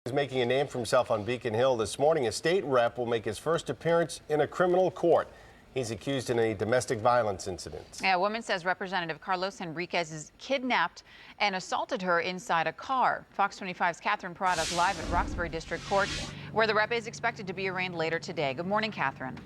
He's making a name for himself on Beacon Hill. This morning, a state rep will make his first appearance in a criminal court. He's accused in a domestic violence incident. Yeah, a woman says Representative Carlos Henriquez is kidnapped and assaulted her inside a car. Fox 25's Catherine Parada is live at Roxbury District Court, where the rep is expected to be arraigned later today. Good morning, Catherine.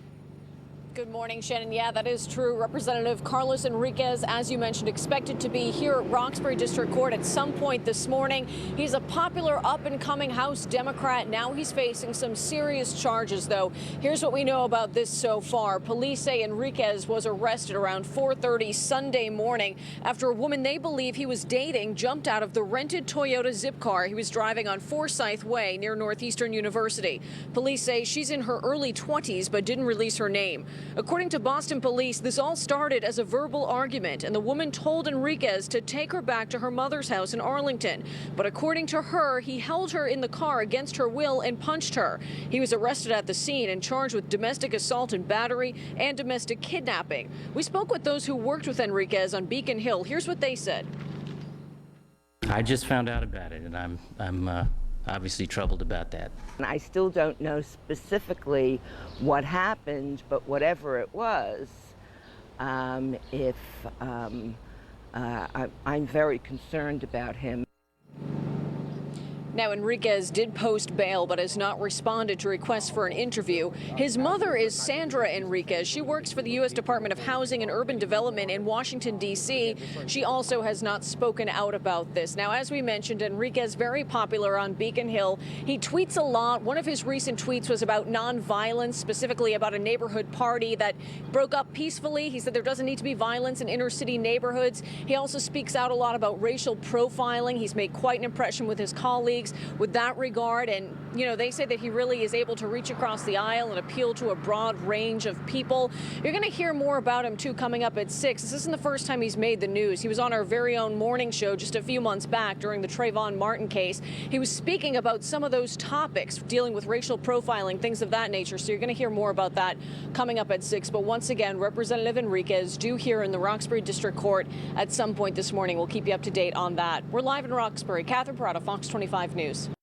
Good morning, Shannon. Yeah, that is true. Representative Carlos Henriquez, as you mentioned, expected to be here at Roxbury District Court at some point this morning. He's a popular up-and-coming House Democrat. Now he's facing some serious charges, though. Here's what we know about this so far. Police say Henriquez was arrested around 4:30 Sunday morning after a woman they believe he was dating jumped out of the rented Toyota Zip car he was driving on Forsyth Way near Northeastern University. Police say she's in her early 20s but didn't release her name. According to Boston police, this all started as a verbal argument, and the woman told Henriquez to take her back to her mother's house in Arlington. But according to her, he held her in the car against her will and punched her. He was arrested at the scene and charged with domestic assault and battery and domestic kidnapping. We spoke with those who worked with Henriquez on Beacon Hill. Here's what they said. I just found out about it, and I'm obviously troubled about that. I still don't know specifically what happened, but whatever it was, I'm very concerned about him. Now, Henriquez did post bail, but has not responded to requests for an interview. His mother is Sandra Henriquez. She works for the U.S. Department of Housing and Urban Development in Washington, D.C. She also has not spoken out about this. Now, as we mentioned, Henriquez very popular on Beacon Hill. He tweets a lot. One of his recent tweets was about nonviolence, specifically about a neighborhood party that broke up peacefully. He said there doesn't need to be violence in inner city neighborhoods. He also speaks out a lot about racial profiling. He's made quite an impression with his colleagues with that regard, and they say that he really is able to reach across the aisle and appeal to a broad range of people. You're going to hear more about him too coming up at 6. This isn't the first time he's made the news. He was on our very own morning show just a few months back during the Trayvon Martin case. He was speaking about some of those topics, dealing with racial profiling, things of that nature. So you're going to hear more about that coming up at 6. But once again, Representative Henriquez due here in the Roxbury District Court at some point this morning. We'll keep you up to date on that. We're live in Roxbury. Catherine Parada, Fox 25 News.